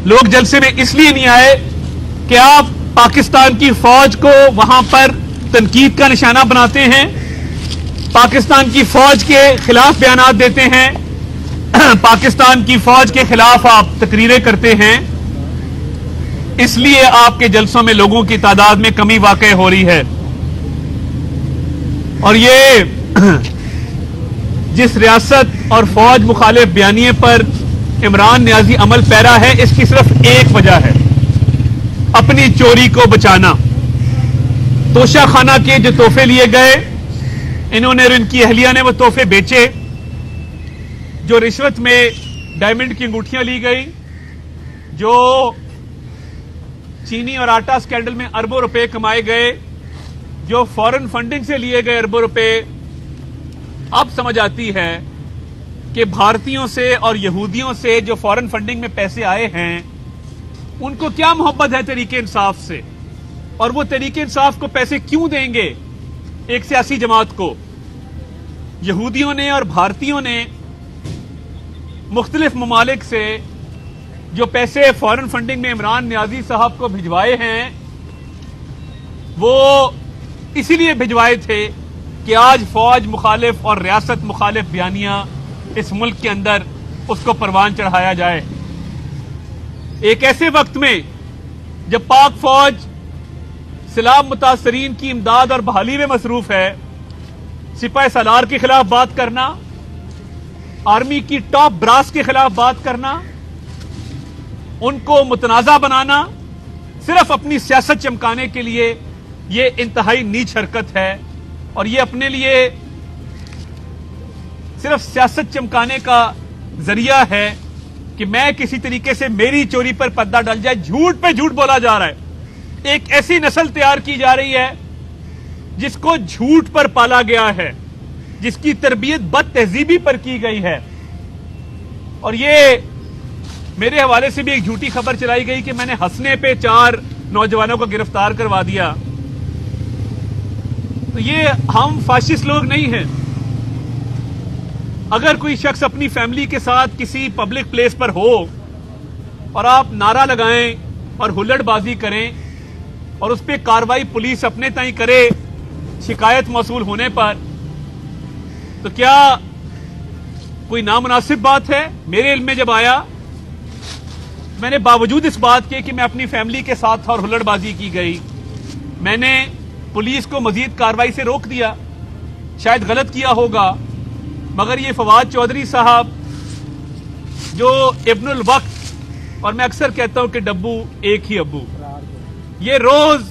लोग जलसे में इसलिए नहीं आए कि आप पाकिस्तान की फौज को वहां पर तनकीद का निशाना बनाते हैं, पाकिस्तान की फौज के खिलाफ बयान देते हैं, पाकिस्तान की फौज के खिलाफ आप तकरीरें करते हैं, इसलिए आपके जलसों में लोगों की तादाद में कमी वाकई हो रही है। और ये जिस रियासत और फौज मुखालिफ बयानिए पर इमरान नियाजी अमल पैरा है, इसकी सिर्फ एक वजह है, अपनी चोरी को बचाना। तोशा खाना के जो तोहफे लिए गए, इन्होंने और इनकी अहलिया ने वो तोहफे बेचे। जो रिश्वत में डायमंड की अंगूठियां ली गई, जो चीनी और आटा स्कैंडल में अरबों रुपए कमाए गए, जो फॉरेन फंडिंग से लिए गए अरबों रुपए, अब समझ आती है कि भारतीयों से और यहूदियों से जो फॉरेन फंडिंग में पैसे आए हैं, उनको क्या मोहब्बत है तरीके इंसाफ से, और वो तरीके इंसाफ को पैसे क्यों देंगे एक सियासी जमात को। यहूदियों ने और भारतीयों ने मुख्तलिफ ममालिक से जो पैसे फॉरेन फंडिंग में इमरान नियाजी साहब को भिजवाए हैं, वो इसीलिए भिजवाए थे कि आज फौज मुखालिफ और रियासत मुखालिफ बयानियां इस मुल्क के अंदर उसको परवान चढ़ाया जाए। एक ऐसे वक्त में जब पाक फौज सैलाब मुतासरीन की इमदाद और बहाली में मसरूफ है, सिपाही सालार के खिलाफ बात करना, आर्मी की टॉप ब्रास के खिलाफ बात करना, उनको मुतनाजा बनाना, सिर्फ अपनी सियासत चमकाने के लिए, ये इंतहाई नीच हरकत है। और ये अपने लिए सिर्फ सियासत चमकाने का जरिया है कि मैं किसी तरीके से मेरी चोरी पर पर्दा डल जाए। झूठ पे झूठ बोला जा रहा है। एक ऐसी नस्ल तैयार की जा रही है जिसको झूठ पर पाला गया है, जिसकी तरबियत बद तहजीबी पर की गई है। और ये मेरे हवाले से भी एक झूठी खबर चलाई गई कि मैंने हंसने पे 4 नौजवानों को गिरफ्तार करवा दिया। तो ये हम फाशिस्ट लोग नहीं हैं। अगर कोई शख्स अपनी फैमिली के साथ किसी पब्लिक प्लेस पर हो और आप नारा लगाएं और हुल्लड़बाजी करें और उस पर कार्रवाई पुलिस अपने ताई करे शिकायत मौसूल होने पर, तो क्या कोई नामुनासिब बात है? मेरे इल्म में जब आया, मैंने बावजूद इस बात के कि मैं अपनी फैमिली के साथ था और हुल्लड़बाजी की गई, मैंने पुलिस को मजीद कार्रवाई से रोक दिया। शायद गलत किया होगा, मगर ये फवाद चौधरी साहब जो इब्नुल वक्त, और मैं अक्सर कहता हूं कि डब्बू एक ही अब्बू, ये रोज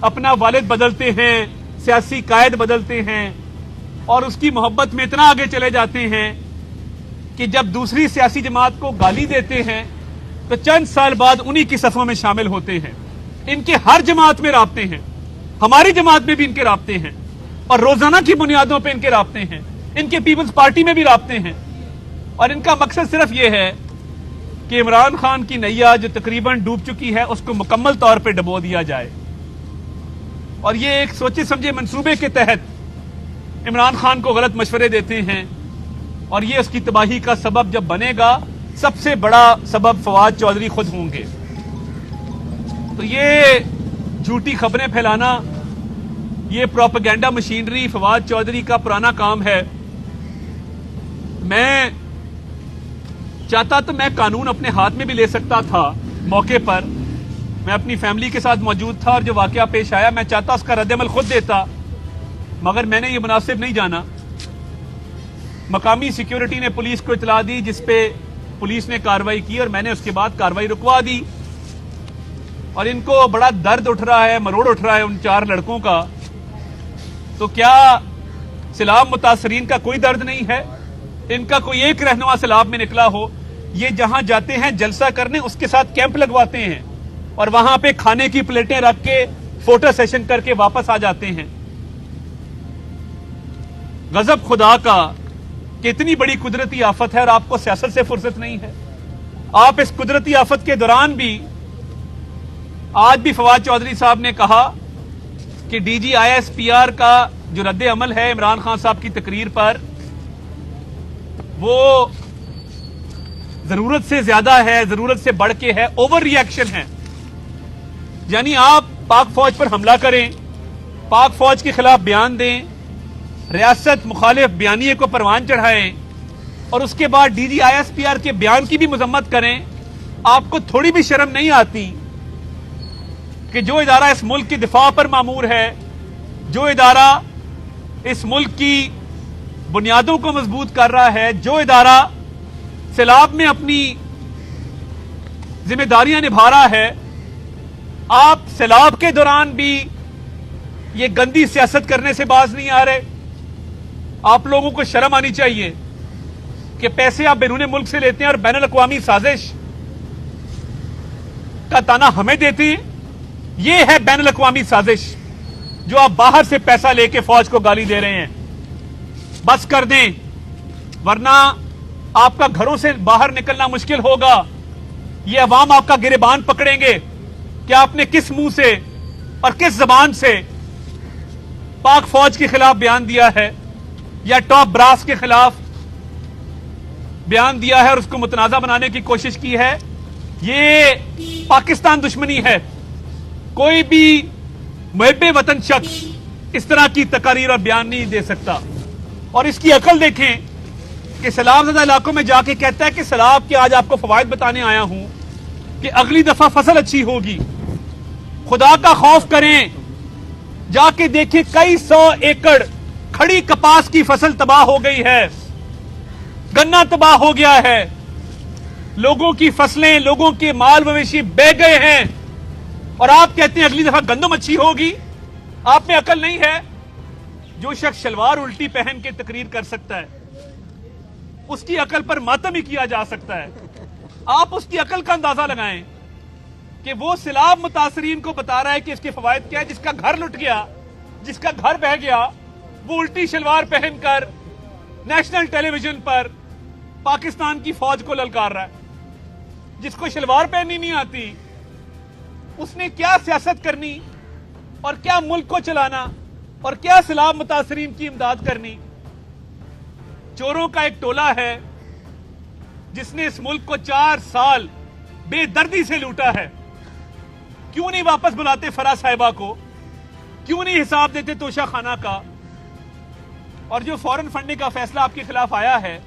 अपना वालिद बदलते हैं, सियासी कायद बदलते हैं और उसकी मोहब्बत में इतना आगे चले जाते हैं कि जब दूसरी सियासी जमात को गाली देते हैं तो चंद साल बाद उन्हीं की सफों में शामिल होते हैं। इनके हर जमात में राब्ते हैं, हमारी जमात में भी इनके राब्ते हैं और रोजाना की बुनियादों पर इनके राब्ते हैं, इनके पीपल्स पार्टी में भी राब्ते हैं। और इनका मकसद सिर्फ यह है कि इमरान खान की नैया जो तकरीबन डूब चुकी है उसको मुकम्मल तौर पर डबो दिया जाए। और ये एक सोचे समझे मंसूबे के तहत इमरान खान को गलत मशवरे देते हैं और ये उसकी तबाही का सबब जब बनेगा, सबसे बड़ा सबब फवाद चौधरी खुद होंगे। तो ये झूठी खबरें फैलाना, ये प्रोपेगेंडा मशीनरी फवाद चौधरी का पुराना काम है। मैं चाहता तो मैं कानून अपने हाथ में भी ले सकता था। मौके पर मैं अपनी फैमिली के साथ मौजूद था और जो वाकया पेश आया, मैं चाहता उसका रद्द-ए-अमल खुद देता, मगर मैंने ये मुनासिब नहीं जाना। मकामी सिक्योरिटी ने पुलिस को इतला दी, जिसपे पुलिस ने कार्रवाई की और मैंने उसके बाद कार्रवाई रुकवा दी। और इनको बड़ा दर्द उठ रहा है, मरोड़ उठ रहा है उन 4 लड़कों का। तो क्या सैलाब मुतासरीन का कोई दर्द नहीं है? इनका कोई एक रहनुमा सैलाब में निकला हो, ये जहां जाते हैं जलसा करने, उसके साथ कैंप लगवाते हैं और वहां पे खाने की प्लेटें रख के फोटो सेशन करके वापस आ जाते हैं। गजब खुदा का कि इतनी बड़ी कुदरती आफत है और आपको सियासत से फुर्सत नहीं है। आप इस कुदरती आफत के दौरान भी, आज भी फवाद चौधरी साहब ने कहा कि DGISPR का जो रद्द अमल है इमरान खान साहब की तकरीर पर, वो जरूरत से ज्यादा है, जरूरत से बढ़ के है, ओवर रिएक्शन है। यानी आप पाक फौज पर हमला करें, पाक फौज के खिलाफ बयान दें, रियासत मुखालिफ बयानिए को परवान चढ़ाएं और उसके बाद डीजी आईएसपीआर के बयान की भी मजम्मत करें। आपको थोड़ी भी शर्म नहीं आती कि जो इदारा इस मुल्क की दिफा पर मामूर है, जो इदारा इस मुल्क की बुनियादों को मजबूत कर रहा है, जो इदारा सैलाब में अपनी जिम्मेदारियां निभा रहा है, आप सैलाब के दौरान भी ये गंदी सियासत करने से बाज नहीं आ रहे। आप लोगों को शर्म आनी चाहिए कि पैसे आप बैरून मुल्क से लेते हैं और बैनुल अक़वामी साजिश का ताना हमें देते हैं। यह है बैनुल अक़वामी साजिश जो आप बाहर से पैसा लेके फौज को गाली दे रहे हैं। बस कर दें, वरना आपका घरों से बाहर निकलना मुश्किल होगा। ये अवाम आपका गिरेबान पकड़ेंगे कि आपने किस मुंह से और किस जबान से पाक फौज के खिलाफ बयान दिया है या टॉप ब्रास के खिलाफ बयान दिया है और उसको मुतनाजा बनाने की कोशिश की है। ये पाकिस्तान दुश्मनी है। कोई भी मुहब्बे वतन शख्स इस तरह की तकारीर और बयान नहीं दे सकता। और इसकी अकल देखें कि सैलाबज़दा इलाकों में जाके कहता है कि सैलाब के आज आपको फवायद बताने आया हूं कि अगली दफा फसल अच्छी होगी। खुदा का खौफ करें, जाके देखें कई 100 एकड़ खड़ी कपास की फसल तबाह हो गई है, गन्ना तबाह हो गया है, लोगों की फसलें, लोगों के माल मवेशी बह गए हैं और आप कहते हैं अगली दफा गंदम अच्छी होगी। आप में अकल नहीं है। जो शख्स शलवार उल्टी पहन के तकरीर कर सकता है उसकी अकल पर मातम ही किया जा सकता है। आप उसकी अकल का अंदाजा लगाएं कि वो सैलाब मुतासरीन को बता रहा है कि इसके फवायद क्या है। जिसका घर लुट गया, जिसका घर बह गया, वो उल्टी शलवार पहनकर नेशनल टेलीविजन पर पाकिस्तान की फौज को ललकार रहा है। जिसको शलवार पहननी नहीं आती उसने क्या सियासत करनी और क्या मुल्क को चलाना और क्या सैलाब मुतासरीन की इमदाद करनी। चोरों का एक टोला है जिसने इस मुल्क को 4 साल बेदर्दी से लूटा है। क्यों नहीं वापस बुलाते फराह साहिबा को? क्यों नहीं हिसाब देते तोशा खाना का? और जो फॉरेन फंडिंग का फैसला आपके खिलाफ आया है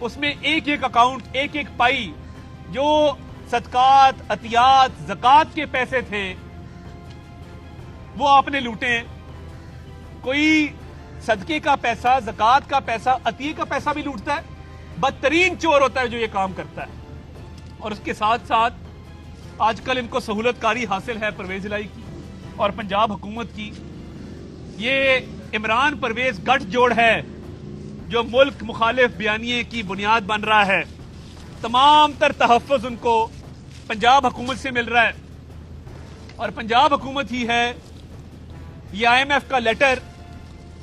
उसमें एक एक अकाउंट, एक एक पाई जो सदकात, अतियात, ज़कात के पैसे थे वो आपने लूटे। कोई सदके का पैसा, ज़कात का पैसा, अतिये का पैसा भी लूटता है। बदतरीन चोर होता है जो ये काम करता है। और उसके साथ साथ आजकल इनको सहूलतकारी हासिल है परवेज इलाही की और पंजाब हुकूमत की। ये इमरान परवेज गठजोड़ है जो मुल्क मुखालिफ बयानिए की बुनियाद बन रहा है। तमाम तर तहफ़्फ़ुज़ उनको पंजाब हुकूमत से मिल रहा है और पंजाब हुकूमत ही है। ये IMF का लेटर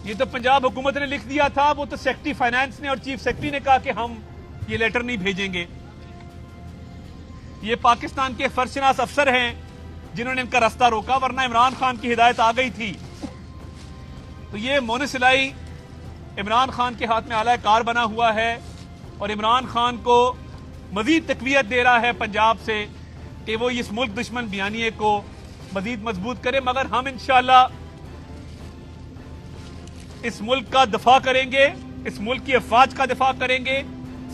ये तो पंजाब हुकूमत ने लिख दिया था, वो तो सेक्रेटरी फाइनेंस ने और चीफ सेक्रेटरी ने कहा कि हम ये लेटर नहीं भेजेंगे। ये पाकिस्तान के फर्शनास अफसर हैं जिन्होंने इनका रास्ता रोका, वरना इमरान खान की हिदायत आ गई थी। तो ये मोनिस इलाही इमरान खान के हाथ में आला कार बना हुआ है और इमरान खान को मजीद तकवीयत दे रहा है पंजाब से कि वो इस मुल्क दुश्मन बयानिए को मजीद मजबूत करे। मगर हम इंशाअल्लाह इस मुल्क का दफा करेंगे, इस मुल्क की अफवाज का दफा करेंगे,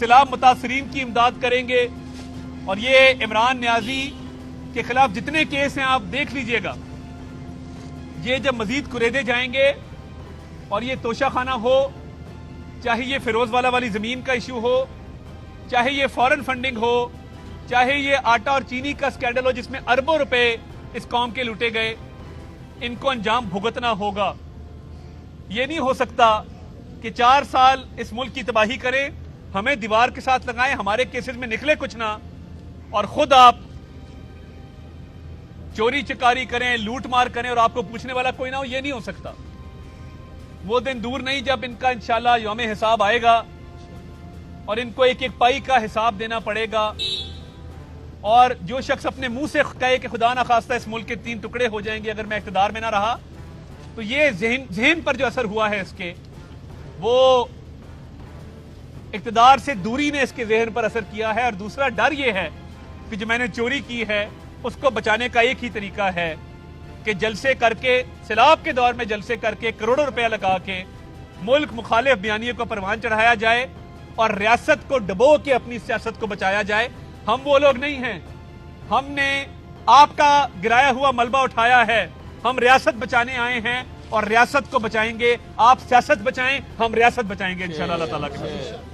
सैलाब मुतासरीन की इमदाद करेंगे। और ये इमरान न्याजी के खिलाफ जितने केस हैं आप देख लीजिएगा, ये जब मजीद कुरेदे जाएंगे और ये तोशाखाना हो, चाहे ये फिरोजवाला वाली जमीन का इशू हो, चाहे ये फॉरेन फंडिंग हो, चाहे ये आटा और चीनी का स्कैंडल हो जिसमें अरबों रुपए इस कौम के लूटे गए, इनको अंजाम भुगतना होगा। ये नहीं हो सकता कि 4 साल इस मुल्क की तबाही करें, हमें दीवार के साथ लगाएं, हमारे केसेस में निकले कुछ ना और खुद आप चोरी चकारी करें, लूट मार करें और आपको पूछने वाला कोई ना हो। ये नहीं हो सकता। वो दिन दूर नहीं जब इनका इंशाल्लाह यौम हिसाब आएगा और इनको एक एक पाई का हिसाब देना पड़ेगा। और जो शख्स अपने मुंह से कहे कि खुदा ना खास्ता इस मुल्क के 3 टुकड़े हो जाएंगे अगर मैं इख्तिदार में ना रहा, तो ये ज़हन पर जो असर हुआ है इसके, वो इक़्तिदार से दूरी ने इसके जहन पर असर किया है, और दूसरा डर यह है कि जो मैंने चोरी की है उसको बचाने का एक ही तरीका है कि जलसे करके, सैलाब के दौर में जलसे करके करोड़ों रुपया लगा के मुल्क मुखालिफ बयानियों को परवान चढ़ाया जाए और रियासत को डबो के अपनी सियासत को बचाया जाए। हम वो लोग नहीं हैं। हमने आपका गिराया हुआ मलबा उठाया है। हम रियासत बचाने आए हैं और रियासत को बचाएंगे। आप सियासत बचाएं, हम रियासत बचाएंगे इंशाअल्लाह अल्लाह ताला के फज़ल।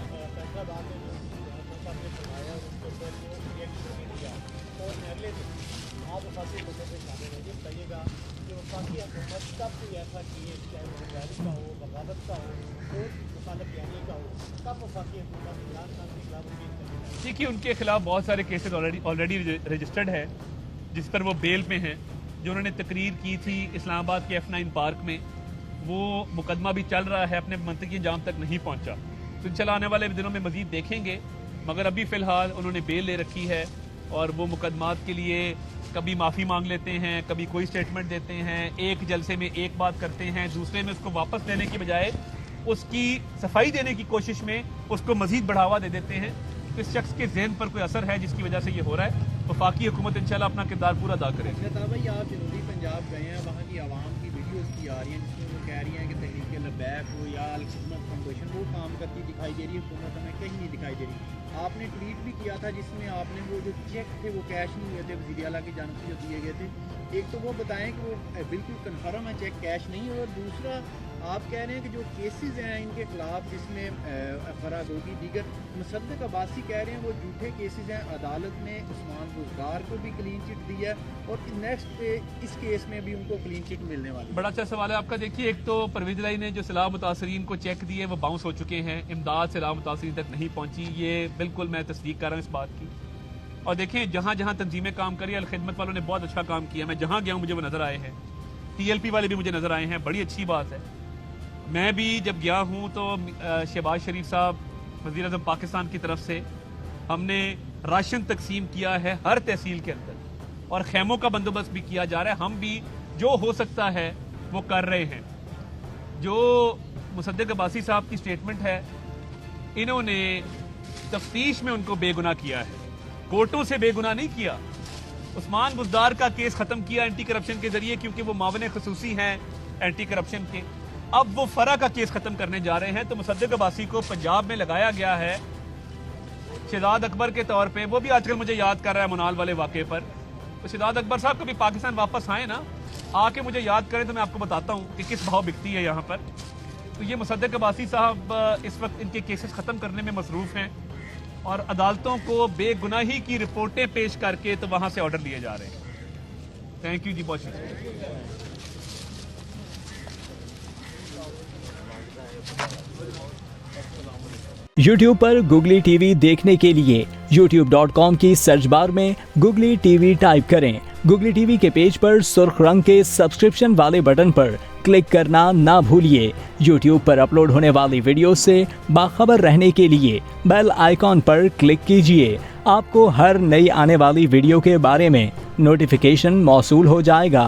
देखिए, उनके खिलाफ बहुत सारे केसेस ऑलरेडी रजिस्टर्ड है जिस पर वो बेल पे हैं। जो उन्होंने तकरीर की थी इस्लामाबाद के F9 पार्क में, वो मुकदमा भी चल रहा है, अपने मंतकी अंजाम तक नहीं पहुंचा। तो इंशाल्लाह आने वाले दिनों में मजीद देखेंगे, मगर अभी फ़िलहाल उन्होंने बेल ले रखी है और वो मुकदमात के लिए कभी माफ़ी मांग लेते हैं, कभी कोई स्टेटमेंट देते हैं, एक जलसे में एक बात करते हैं, दूसरे में उसको वापस लेने की बजाय उसकी सफाई देने की कोशिश में उसको मजीद बढ़ावा दे देते हैं। तो इस शख्स के जहन पर कोई असर है जिसकी वजह से ये हो रहा है। वफाकी हुकूमत इंशाल्लाह अपना किरदार पूरा अदा करेगी। भाई, आप जनूबी पंजाब गए हैं, वहाँ की आवाम की वीडियोस की आ रही हैं जिसमें वो कह रही हैं कि तहरीक लबैक हो या अल खिदमत फाउंडेशन वो काम करती दिखाई दे रही है, हुकूमत हमें कहीं नहीं दिखाई दे रही। आपने ट्वीट भी किया था जिसमें आपने वो जो चेक थे वो कैश नहीं हुए थे, वज़ीर आला की जानिब से जो दिए गए थे। एक तो वो बताएं कि वो बिल्कुल कन्फर्म है चेक कैश नहीं है, और दूसरा आप कह रहे हैं कि जो केसेस हैं इनके खिलाफ जिसमें फरागोगी दीगर मुसद्दिक अब्बासी कह रहे हैं वो झूठे केसेस हैं। अदालत ने उस्मान बुज़दार को भी क्लीन चिट दी है और नेक्स्ट इस केस में भी उनको क्लीन चिट मिलने वाली। बड़ा अच्छा सवाल है आपका। देखिए, एक तो परवेज़ इलाही ने जो सैलाब मुतासरीन को चेक दिए वो बाउंस हो चुके हैं, इमदाद सैलाब मुतासरीन तक नहीं पहुंची। ये बिल्कुल मैं तस्दीक कर रहा हूँ इस बात की। और देखिए, जहाँ जहाँ तंजीमें काम करी, अल खिदमत वालों ने बहुत अच्छा काम किया। मैं जहाँ गया हूँ मुझे वो नजर आए हैं, TLP वाले भी मुझे नजर आए हैं, बड़ी अच्छी बात है। मैं भी जब गया हूँ तो शहबाज शरीफ साहब वज़ीर आज़म पाकिस्तान की तरफ से हमने राशन तकसीम किया है हर तहसील के अंदर, और खैमों का बंदोबस्त भी किया जा रहा है। हम भी जो हो सकता है वो कर रहे हैं। जो मुसद्दिक अब्बासी साहब की स्टेटमेंट है, इन्होंने तफ्तीश में उनको बेगुनाह किया है, कोर्टों से बेगुनाह नहीं किया। उस्मान बुज़दार का केस खत्म किया एंटी करप्शन के जरिए, क्योंकि वो मावन खसूसी हैं एंटी करप्शन के। अब वो फरा का केस खत्म करने जा रहे हैं। तो मुसद्दिक अब्बासी को पंजाब में लगाया गया है शहजाद अकबर के तौर पे। वो भी आजकल मुझे याद कर रहा है मुनाल वाले वाक़े पर। तो शहजाद अकबर साहब कभी पाकिस्तान वापस आए ना, आके मुझे याद करें तो मैं आपको बताता हूँ कि किस भाव बिकती है यहाँ पर। तो ये मुसद्दिक अब्बासी साहब इस वक्त इनके केसेस ख़त्म करने में मसरूफ़ हैं और अदालतों को बेगुनाही की रिपोर्टें पेश करके तो वहाँ से ऑर्डर लिए जा रहे हैं। थैंक यू जी, बहुत शुक्रिया। YouTube पर गुगली टीवी देखने के लिए youtube.com की सर्च बार में गुगली टीवी टाइप करें। गुगली टीवी के पेज पर सुर्ख रंग के सब्सक्रिप्शन वाले बटन पर क्लिक करना ना भूलिए। YouTube पर अपलोड होने वाली वीडियो से बाखबर रहने के लिए बेल आइकॉन पर क्लिक कीजिए। आपको हर नई आने वाली वीडियो के बारे में नोटिफिकेशन मौसूल हो जाएगा।